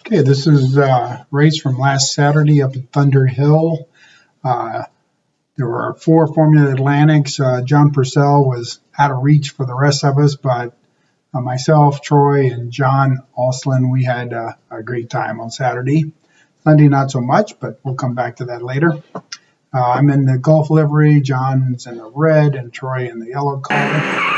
Okay, this is a race from last Saturday up at Thunderhill. There were 4 Formula Atlantics. John Purcell was out of reach for the rest of us, but myself, Troy, and John Ostulnd, we had a great time on Saturday. Sunday, not so much, but we'll come back to that later. I'm in the Gulf livery, John's in the red, and Troy in the yellow collar.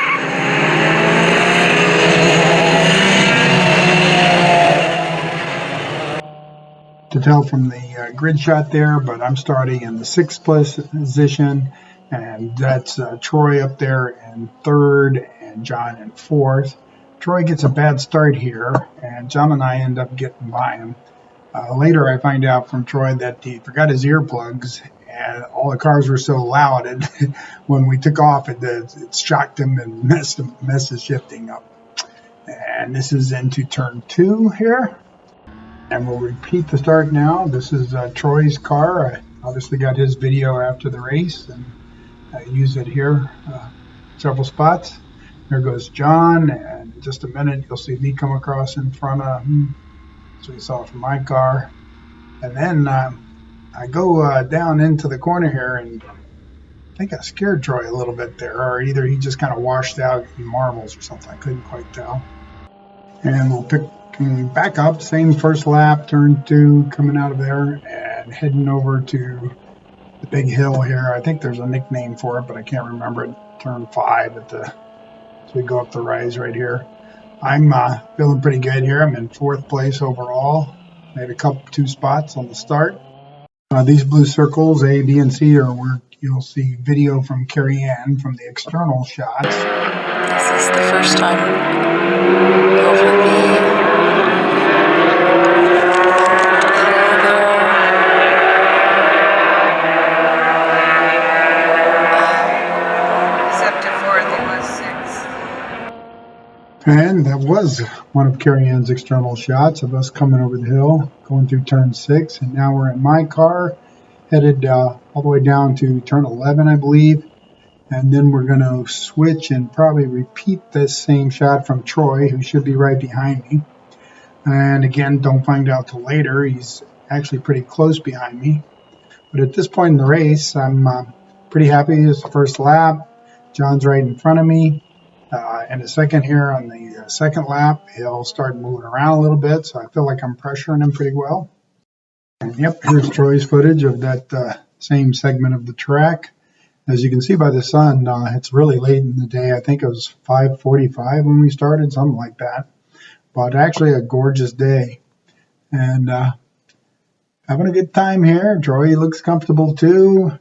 To tell from the grid shot there, but I'm starting in the 6th position, and that's Troy up there in 3rd and John in 4th. Troy gets a bad start here, and John and I end up getting by him. Later, I find out from Troy that he forgot his earplugs, and all the cars were so loud, and when we took off, it shocked him and messed his shifting up. And this is into turn 2 here. And we'll repeat the start now. This is Troy's car. I obviously got his video after the race, and I use it here several spots. There goes John, and in just a minute you'll see me come across in front of him. So you saw it from my car. And then I go down into the corner here, and I think I scared Troy a little bit there, or either he just kind of washed out in marbles or something. I couldn't quite tell. And we'll pick back up, same first lap, turn 2, coming out of there and heading over to the big hill here. I think there's a nickname for it, but I can't remember it. Turn 5 as we go up the rise right here. I'm feeling pretty good here. I'm in 4th place overall. Made a couple 2 spots on the start. These blue circles, A, B, and C, are where you'll see video from Carrie Ann from the external shots. This is the first time over the And that was one of Carrie Ann's external shots of us coming over the hill, going through turn 6. And now we're in my car, headed all the way down to turn 11, I believe. And then we're going to switch and probably repeat this same shot from Troy, who should be right behind me. And again, don't find out till later. He's actually pretty close behind me. But at this point in the race, I'm pretty happy. It's the first lap. John's right in front of me. In a second here on the second lap, he'll start moving around a little bit, so I feel like I'm pressuring him pretty well. And yep, here's Troy's footage of that same segment of the track. As you can see by the sun, it's really late in the day. I think it was 5:45 when we started, something like that. But actually a gorgeous day. And having a good time here. Troy looks comfortable too.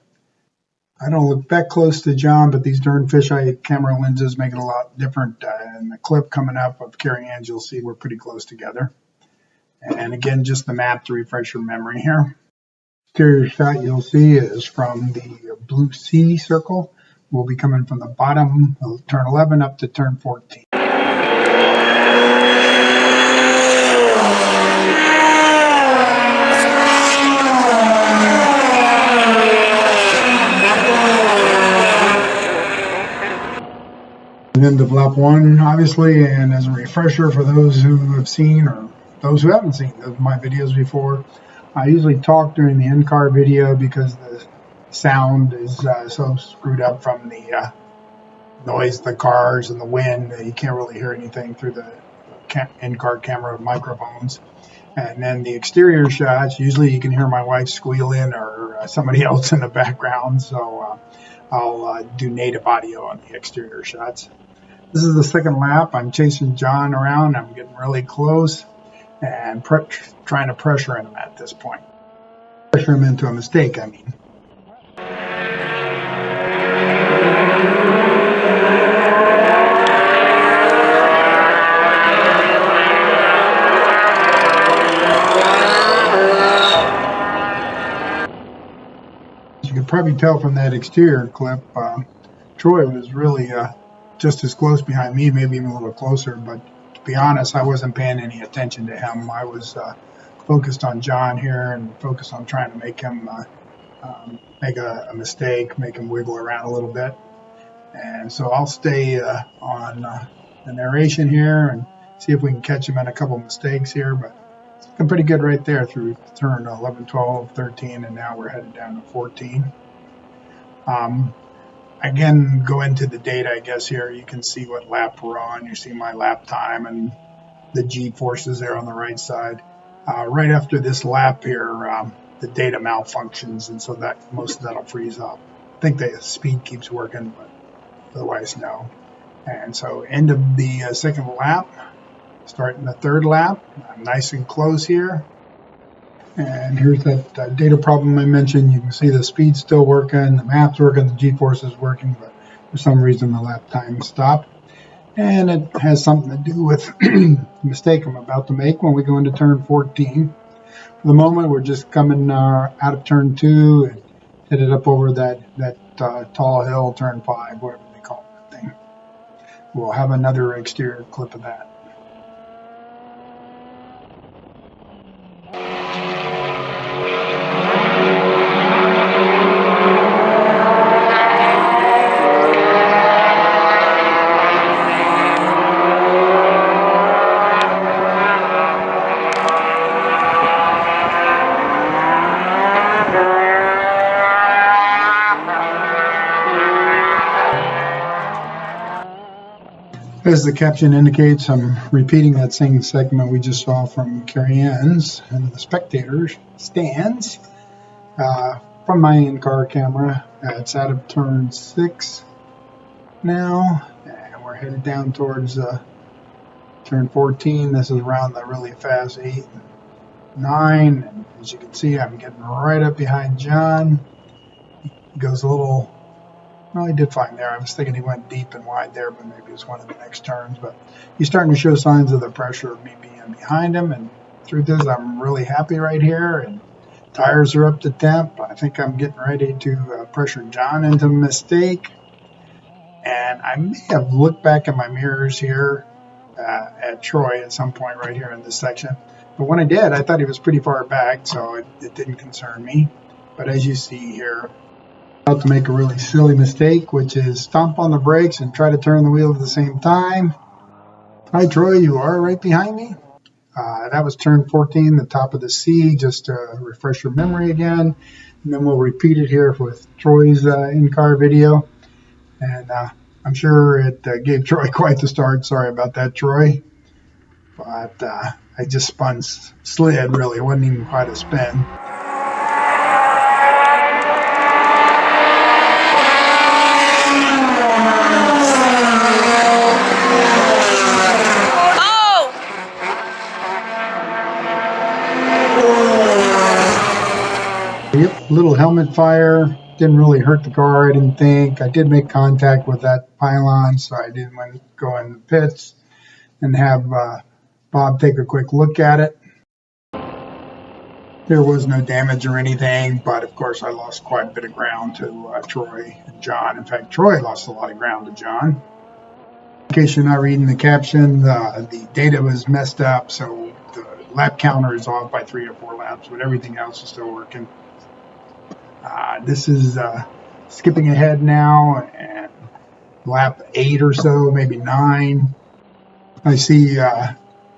I don't look that close to John, but these darn fisheye camera lenses make it a lot different. In the clip coming up of Carrie Ann, you'll see we're pretty close together. And again, just the map to refresh your memory here. Exterior shot you'll see is from the blue C circle. We'll be coming from the bottom of turn 11 up to turn 14. And then the lap 1, obviously, and as a refresher for those who have seen or those who haven't seen my videos before, I usually talk during the in-car video because the sound is so screwed up from the noise of the cars and the wind that you can't really hear anything through the in-car camera microphones. And then the exterior shots, usually you can hear my wife squealing or somebody else in the background, so I'll do native audio on the exterior shots. This is the second lap. I'm chasing John around. I'm getting really close and trying to pressure him at this point. Pressure him into a mistake, I mean. As you can probably tell from that exterior clip, Troy was really just as close behind me, maybe even a little closer, but to be honest, I wasn't paying any attention to him. I was focused on John here and focused on trying to make him make a mistake, make him wiggle around a little bit. And so I'll stay on the narration here and see if we can catch him in a couple mistakes here, but looking pretty good right there through turn 11, 12, 13, and now we're headed down to 14. Again, go into the data, I guess here you can see what lap we're on. You see my lap time and the G-forces there on the right side. Right after this lap here, the data malfunctions, and so that most of that'll freeze up. I think the speed keeps working, but otherwise no. And so end of the second lap, starting the third lap. I'm nice and close here. And here's that data problem I mentioned. You can see the speed's still working, the map's working, the G-force is working, but for some reason the lap time stopped. And it has something to do with the mistake I'm about to make when we go into turn 14. For the moment, we're just coming out of turn 2 and headed up over that tall hill, turn 5, whatever they call that thing. We'll have another exterior clip of that. As the caption indicates, I'm repeating that same segment we just saw from Carrie Ann's and the spectators stands from my in-car camera. It's out of turn 6 now, and we're headed down towards turn 14. This is around the really fast 8 and 9, and as you can see, I'm getting right up behind John. He goes a little. Well, he did fine there. I was thinking he went deep and wide there, but maybe it was one of the next turns. But he's starting to show signs of the pressure of me being behind him. And truth is, I'm really happy right here. And tires are up to temp. I think I'm getting ready to pressure John into a mistake. And I may have looked back at my mirrors here at Troy at some point right here in this section. But when I did, I thought he was pretty far back, so it didn't concern me. But as you see here, about to make a really silly mistake, which is stomp on the brakes and try to turn the wheel at the same time. Hi, Troy, you are right behind me. That was turn 14, the top of the C, just to refresh your memory again. And then we'll repeat it here with Troy's in-car video. And I'm sure it gave Troy quite the start. Sorry about that, Troy. But I just slid, really. It wasn't even quite a spin. Yep, little helmet fire. Didn't really hurt the car, I didn't think. I did make contact with that pylon, so I didn't want to go in the pits and have Bob take a quick look at it. There was no damage or anything, but of course I lost quite a bit of ground to Troy and John. In fact, Troy lost a lot of ground to John. In case you're not reading the caption, the data was messed up, so the lap counter is off by 3 or 4 laps, but everything else is still working. This is skipping ahead now, and lap 8 or so, maybe 9. I see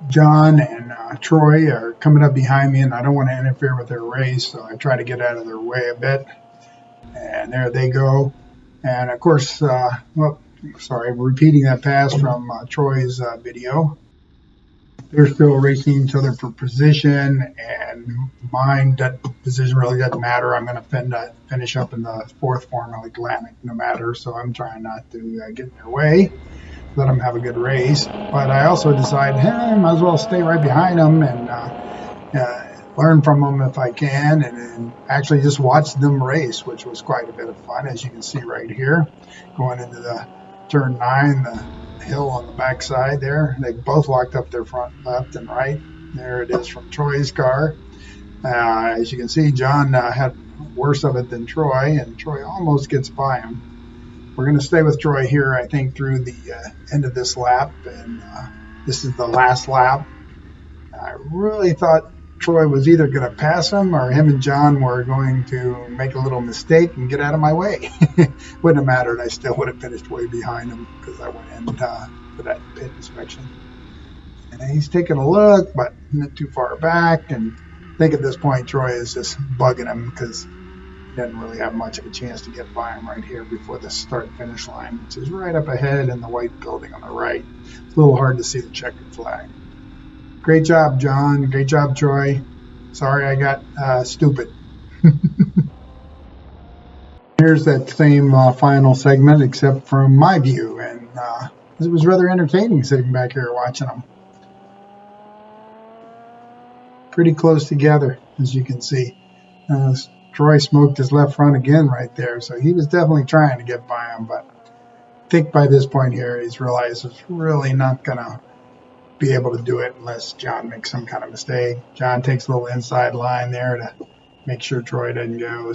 John and Troy are coming up behind me, and I don't want to interfere with their race, so I try to get out of their way a bit. And there they go. And of course, repeating that pass from Troy's video. They're still racing each other for position, and mine, that position really doesn't matter. I'm going to finish up in the 4th Formula Atlantic no matter, so I'm trying not to get in their way, let them have a good race. But I also decided, hey, I might as well stay right behind them and learn from them if I can, and actually just watch them race, which was quite a bit of fun, as you can see right here, going into the turn 9, the hill on the backside there. They both locked up their front left and right. There it is from Troy's car. As you can see, John had worse of it than Troy, and Troy almost gets by him. We're going to stay with Troy here, I think, through the end of this lap, and this is the last lap. I really thought Troy was either going to pass him or him and John were going to make a little mistake and get out of my way. Wouldn't have mattered. I still would have finished way behind him because I went in for that pit inspection. And he's taking a look, but not too far back. And I think at this point, Troy is just bugging him because he doesn't really have much of a chance to get by him right here before the start finish line, which is right up ahead in the white building on the right. It's a little hard to see the checkered flag. Great job, John. Great job, Troy. Sorry I got stupid. Here's that same final segment, except from my view, and it was rather entertaining sitting back here watching them. Pretty close together, as you can see. Troy smoked his left front again right there, so he was definitely trying to get by him, but I think by this point here, he's realized it's really not going to be able to do it unless John makes some kind of mistake. John takes a little inside line there to make sure Troy doesn't go.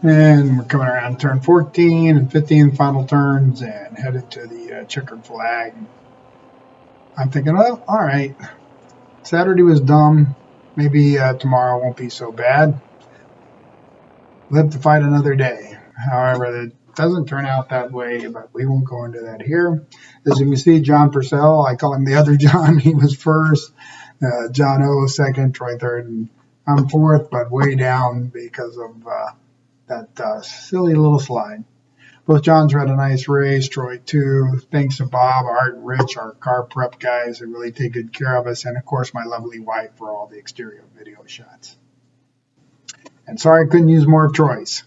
And we're coming around turn 14 and 15 final turns and headed to the checkered flag. I'm thinking, well, all right, Saturday was dumb. Maybe tomorrow won't be so bad. Live to fight another day. However, it doesn't turn out that way, but we won't go into that here. As you can see, John Purcell, I call him the other John. He was first. John O second, Troy third, and I'm fourth, but way down because of that silly little slide. Both Johns had a nice race. Troy too. Thanks to Bob, Art, and Rich, our car prep guys who really take good care of us, and of course my lovely wife for all the exterior video shots. And sorry I couldn't use more of Troy's.